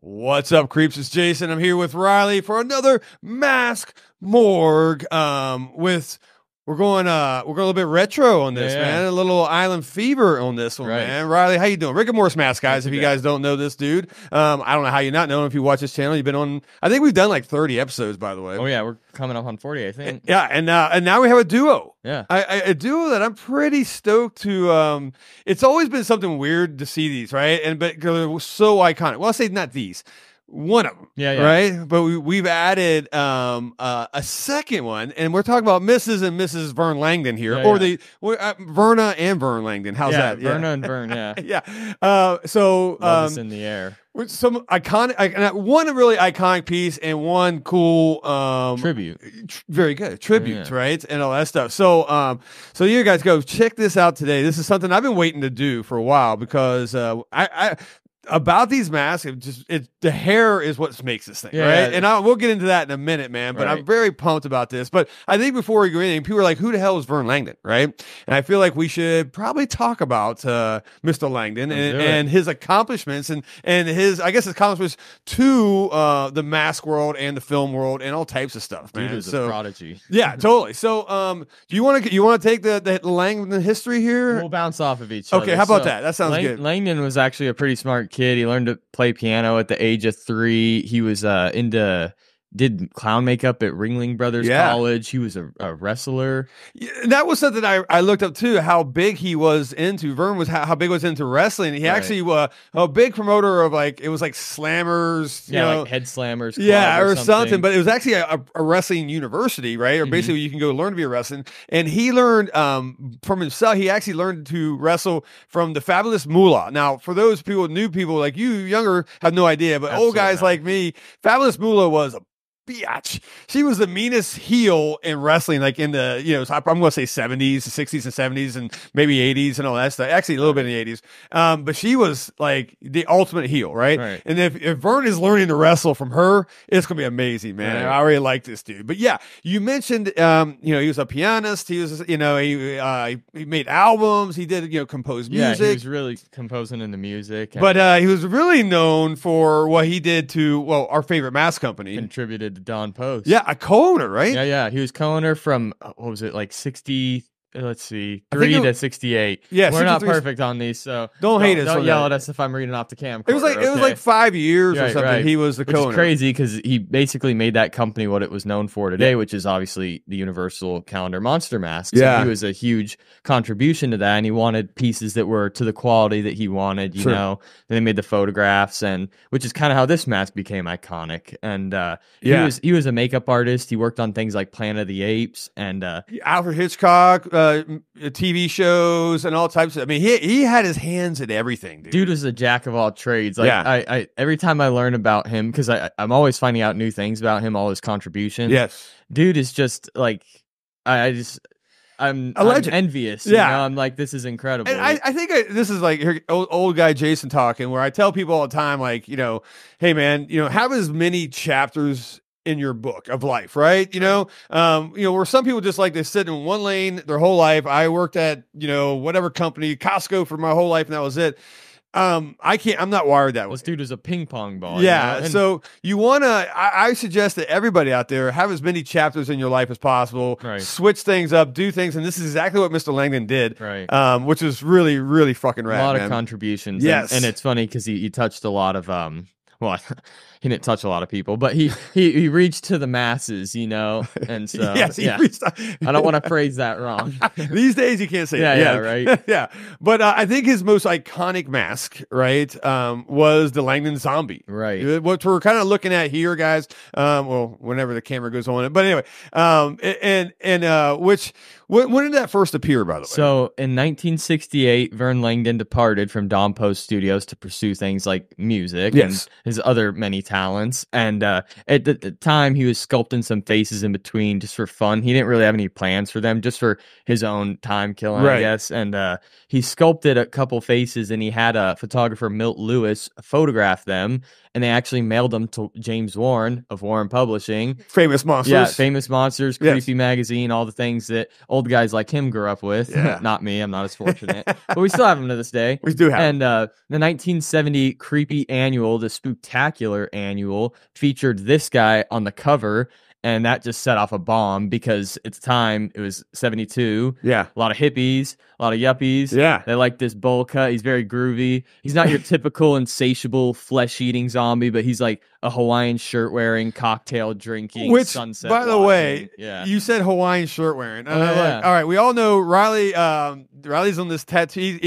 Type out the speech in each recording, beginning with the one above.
What's up, creeps? It's Jason. I'm here with Riley for another Mask Morgue. We're going a little bit retro on this, man. A little Island Fever on this one, man. Riley, how you doing? Rigor Mortis Mask, guys. If you guys don't know this dude, I don't know how you not know him if you watch this channel. You've been on. I think we've done like 30 episodes, by the way. Oh yeah, we're coming up on 40, I think. Yeah, and now we have a duo. Yeah, a duo that I'm pretty stoked to. It's always been something weird to see these, right? But they're so iconic. Well, I'll say not these. One of them, right? But we've added a second one, and we're talking about Mrs. and Mrs. Verne Langdon here, Verna and Verne Langdon. How's that? Verna and Verne, yeah. Yeah. So Love is in the air. With some iconic, one really iconic piece and one cool tribute. Very good tribute, right? And all that stuff. So so you guys go check this out today. This is something I've been waiting to do for a while because I about these masks, the hair is what makes this thing, right? And we'll get into that in a minute, man. But I'm very pumped about this. But I think before we go anything, people are like, "Who the hell is Verne Langdon?" Right? And I feel like we should probably talk about Mr. Langdon and his accomplishments and his, I guess, his accomplishments to the mask world and the film world and all types of stuff, man. Dude is a prodigy. Yeah, totally. So, do you want to take the Langdon history here? We'll bounce off of each other. Okay, how about that? That sounds good. Langdon was actually a pretty smart kid. He learned to play piano at the age of 3. He was did clown makeup at Ringling Brothers College. He was a wrestler. Yeah, that was something I looked up too, how big he was into. Verne was how big was into wrestling. He actually was a big promoter of it was like Slammers. You know, like Head Slammers. Or something. But it was actually a wrestling university, right? Or basically you can go learn to be a wrestling. And he learned from himself. He actually learned to wrestle from the Fabulous Moolah. Now, for those people, new people like you, younger, have no idea. But old guys like me, Fabulous Moolah was a biatch. She was the meanest heel in wrestling, like in the, I'm going to say 70s, 60s and 70s and maybe 80s and all that stuff. Actually, a little bit in the 80s. But she was like the ultimate heel, right? And if Verne is learning to wrestle from her, it's going to be amazing, man. I already like this dude. But yeah, you mentioned, he was a pianist. He was, he made albums. He did, compose music. Yeah, he was really composing in the music. But he was really known for what he did to, our favorite mask company. Contributed to Don Post. Yeah, a co-owner, right? Yeah. He was co-owner from, what was it, like 60, let's see, 3 to 68. Yeah, we're not perfect on these, so don't hate us. Don't yell at us if I'm reading off the camcorder. It was like 5 years or something. He was the co-owner. Which is crazy because he basically made that company what it was known for today, which is obviously the Universal Calendar Monster Masks. Yeah, he was a huge contribution to that, and he wanted pieces that were to the quality that he wanted. You know, then they made the photographs, and which is kind of how this mask became iconic. And he was a makeup artist. He worked on things like Planet of the Apes and Alfred Hitchcock. TV shows and all types of. I mean, he had his hands in everything. Dude was a jack of all trades. Like I every time I learn about him, because I'm always finding out new things about him, all his contributions. Yes, dude is just like I'm envious. Yeah, you know? I'm like, this is incredible. And I think this is like old guy Jason talking, where I tell people all the time, like, hey man, have as many chapters in your book of life, right? Where some people just like to sit in one lane their whole life. I worked at, whatever company, Costco for my whole life, and that was it. I'm not wired that way. This dude is a ping pong ball. Yeah. So you want to, I suggest that everybody out there have as many chapters in your life as possible, switch things up, do things. And this is exactly what Mr. Langdon did, which is really, really fucking rad. A lot of contributions. Yes. And it's funny because he touched a lot of, well, he didn't touch a lot of people, but he reached to the masses, and so I don't want to phrase that wrong. These days you can't say that. Yeah, right. Yeah, but I think his most iconic mask, right, was the Langdon zombie, right? What we're kind of looking at here, guys. Well, whenever the camera goes on it, but anyway, when did that first appear, by the way? So in 1968, Verne Langdon departed from Don Post Studios to pursue things like music and his other many talents. And at the time, he was sculpting some faces in between just for fun. He didn't really have any plans for them, just for his own time killing, I guess. And he sculpted a couple faces, and he had a photographer, Milt Lewis, photograph them. And they actually mailed them to James Warren of Warren Publishing. Famous Monsters. Yeah, Famous Monsters, Creepy Magazine, all the things that old guys like him grew up with. Not me. I'm not as fortunate. But we still have them to this day. We do have And the 1970 Creepy Annual, the Spooktacular Annual, featured this guy on the cover. And that just set off a bomb because at the time it was 72. Yeah. A lot of hippies, a lot of yuppies. Yeah. They like this bowl cut. He's very groovy. He's not your typical insatiable flesh-eating zombie, but he's like a Hawaiian shirt wearing, cocktail drinking, sunset. By the way, yeah. You said Hawaiian shirt wearing. All right, we all know Riley. Riley's on this tattoo.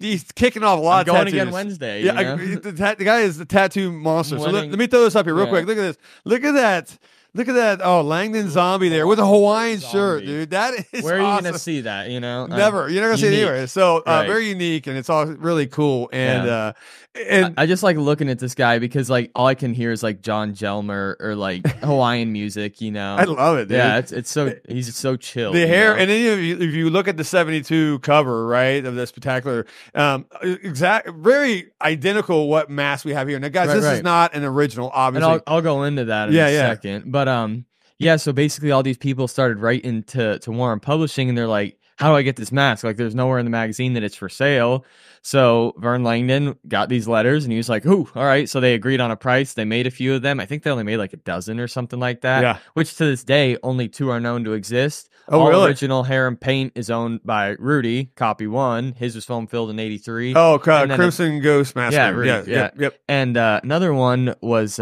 He's kicking off a lot of tattoos. Going again Wednesday. Yeah, the guy is the tattoo monster. So let me throw this up here real quick. Look at this. Look at that. Look at that! Oh, Langdon zombie there with a Hawaiian shirt, dude. That is where are you awesome. gonna see that? You know, never. You're never gonna see it anywhere. So very unique, and it's all really cool. And and I just like looking at this guy because like all I can hear is like John Jelmer or like Hawaiian music. You know, I love it, dude. Yeah, it's so he's so chill. The hair, and then if you look at the '72 cover, right, of the spectacular, very identical what mask we have here. Now, guys, this is not an original, obviously. And I'll go into that in a second, but so basically all these people started writing to Warren Publishing, and they're like, how do I get this mask? Like, there's nowhere in the magazine that it's for sale. So Verne Langdon got these letters, and he was like, ooh, all right. So they agreed on a price. They made a few of them. I think they only made like a dozen or something like that. Yeah. Which to this day, only 2 are known to exist. Oh, really? Original hair and paint is owned by Rudy, copy 1. His was film filled in 83. Oh, Crimson Ghost Mask. Yeah, Rudy, Yep. And another one was...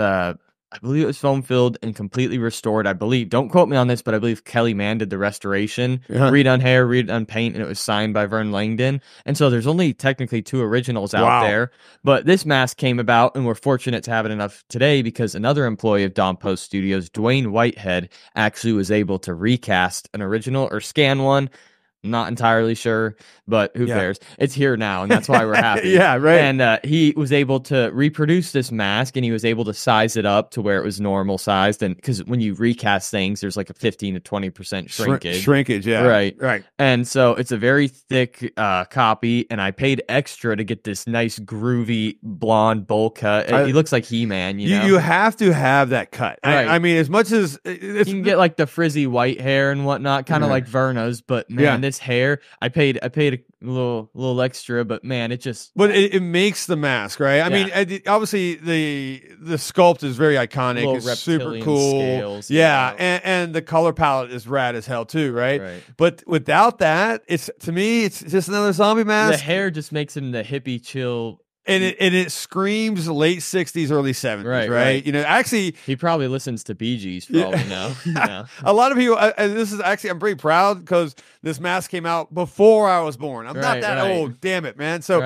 I believe it was foam filled and completely restored. I believe, don't quote me on this, but I believe Kelly Mann did the restoration, redone hair, redone paint, and it was signed by Verne Langdon. And so there's only technically 2 originals out there. But this mask came about, and we're fortunate to have it enough today because another employee of Dawn Post Studios, Dwayne Whitehead, actually was able to recast an original or scan one. Not entirely sure, but who cares? It's here now, and that's why we're happy. Yeah, right. And he was able to reproduce this mask, and he was able to size it up to where it was normal sized. And because when you recast things, there's like a 15 to 20% shrinkage. Shrinkage, yeah. Right. And so it's a very thick copy, and I paid extra to get this nice groovy blonde bowl cut. He looks like He-Man, you know? You have to have that cut. Right. I mean, as much as... you can get like the frizzy white hair and whatnot, kind of like Verna's, but man, this hair, I paid a little extra, but man, it just... But it makes the mask, right? I mean, obviously the sculpt is very iconic. It's super cool. Scales, and the color palette is rad as hell too, right? But without that, to me, it's just another zombie mask. The hair just makes him the hippie chill. And it screams late 60s, early 70s, right? You know, actually... He probably listens to Bee Gees for all we know. A lot of people... this is actually... I'm pretty proud because this mask came out before I was born. I'm not that old. Damn it, man. So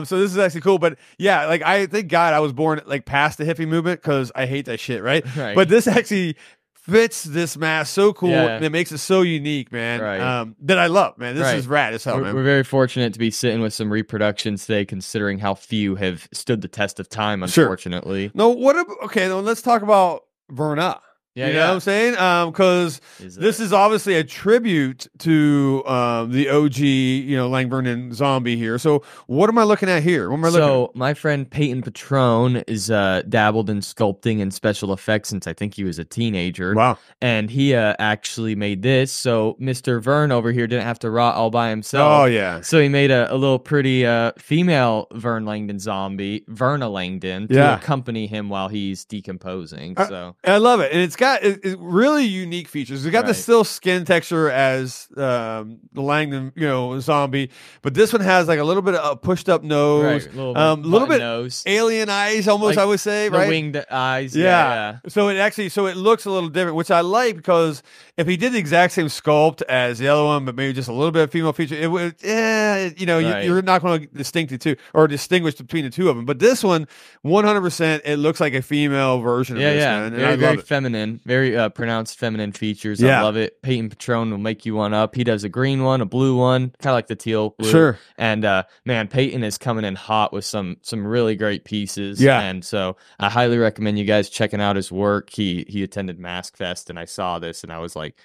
so this is actually cool. But yeah, like I thank God I was born like past the hippie movement because I hate that shit, right? But this actually... fits this mask so cool and it makes it so unique, man. That I love, man. This is rad as hell, man. We're very fortunate to be sitting with some reproductions today, considering how few have stood the test of time, unfortunately. No, let's talk about Verna. You know what I'm saying? Because this is obviously a tribute to the OG, Langdon and Zombie here. So what am I looking at here? What am I looking at? My friend Payton Patron is dabbled in sculpting and special effects since I think he was a teenager. Wow. And he actually made this. So Mr. Verne over here didn't have to rot all by himself. Oh, yeah. So he made a little pretty female Verne Langdon zombie, Verna Langdon, to accompany him while he's decomposing. I love it. And it's got really unique features. It's got the still skin texture as the Langdon, zombie, but this one has like a little bit of a pushed up nose, a little bit nose. Alien eyes, almost, like, I would say, the right? Winged eyes. Yeah. So it looks a little different, which I like because if he did the exact same sculpt as the other one, but maybe just a little bit of female feature, it would, you're not going to distinguish between the two of them. But this one, 100%, it looks like a female version of this, man. And very feminine, very pronounced feminine features. I love it. Payton Patron will make you one up. He does a green one, a blue one, kind of like the teal blue. Sure. And man, Payton is coming in hot with some really great pieces. Yeah. And so I highly recommend you guys checking out his work. He attended Mask Fest, and I saw this, and I was like,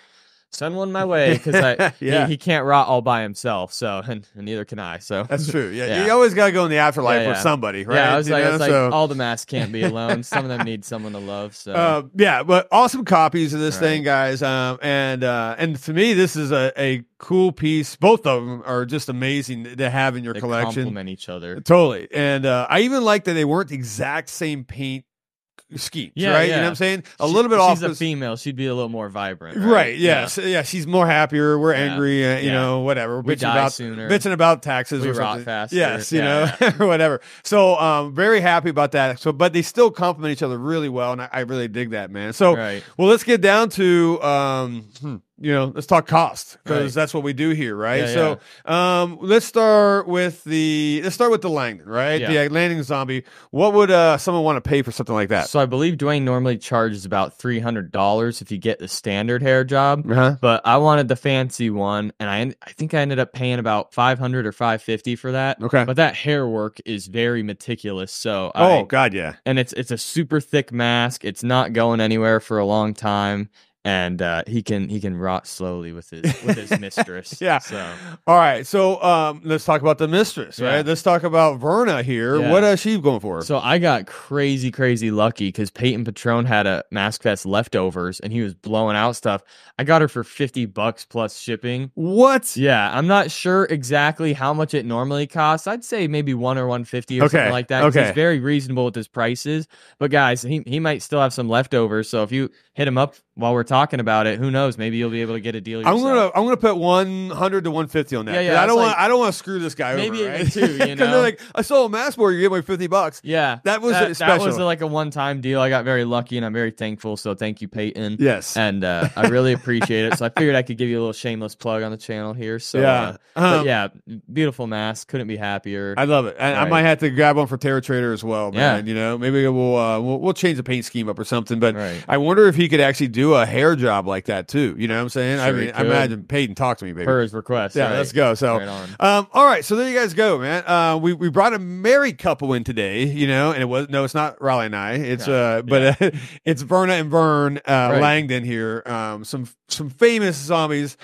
send one my way because yeah. he can't rot all by himself. So and neither can I. So that's true. Yeah, you always gotta go in the afterlife with somebody, right? Yeah, I was like, all the masks can't be alone. Some of them need someone to love. So yeah, but awesome copies of this thing, guys. And to me, this is a cool piece. Both of them are just amazing to have in your collection. Complement each other totally. And I even like that they weren't the exact same paint schemes, right? You know what I'm saying? A little bit off. She's a female. She'd be a little more vibrant, right? Yes, yeah. She's more happier. We're angry. You know, whatever. We die sooner. Bitching about taxes we or rot something. faster. Yes, you know, or whatever. So, very happy about that. So, but they still complement each other really well, and I really dig that, man. So, well, let's get down to let's talk cost because that's what we do here, right? So, let's start with the Langdon, right? The Landing zombie. What would someone want to pay for something like that? So I believe Dwayne normally charges about $300 if you get the standard hair job, but I wanted the fancy one, and I think I ended up paying about $500 or $550 for that. Okay, but that hair work is very meticulous. So God, yeah, and it's a super thick mask. It's not going anywhere for a long time. And he can rot slowly with his mistress. Yeah. So all right. So let's talk about the mistress, right? Let's talk about Verna here. Yeah. What is she going for? So I got crazy lucky because Payton Patron had a Mask Fest leftovers and he was blowing out stuff. I got her for $50 plus shipping. What? Yeah, I'm not sure exactly how much it normally costs. I'd say maybe $1 or $150 or something like that. Okay. He's very reasonable with his prices. But guys, he might still have some leftovers. So if you hit him up while we're talking about it, who knows? Maybe you'll be able to get a deal yourself. I'm gonna put 100 to 150 on that. Yeah. I don't want to screw this guy maybe over. Maybe even two. You know, they're like, I sold a mask board, you get my $50. Yeah, that was special. That was like a one-time deal. I got very lucky, and I'm very thankful. So thank you, Payton. Yes, and I really appreciate it. So I figured I could give you a little shameless plug on the channel here. So beautiful mask. Couldn't be happier. I love it. And I might have to grab one for Terror Trader as well, man. You know, maybe we'll change the paint scheme up or something. But I wonder if he could actually do a hair job like that too. You know what I'm saying? Sure, I imagine Payton, talk to me, baby. Per his request. Yeah, let's go. So, all right. So there you guys go, man. We brought a married couple in today, you know, and it's not Raleigh and I. It's it's Verna and Verne Langdon here. Some famous zombies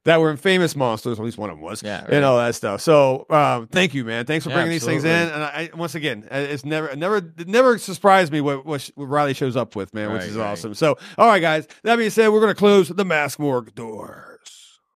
that were in famous monsters, at least one of them was, and all that stuff. So, thank you, man. Thanks for bringing these things in. And once again, it never surprised me what Riley shows up with, man, which is awesome. So, all right, guys. That being said, we're gonna close the Mask Morgue door.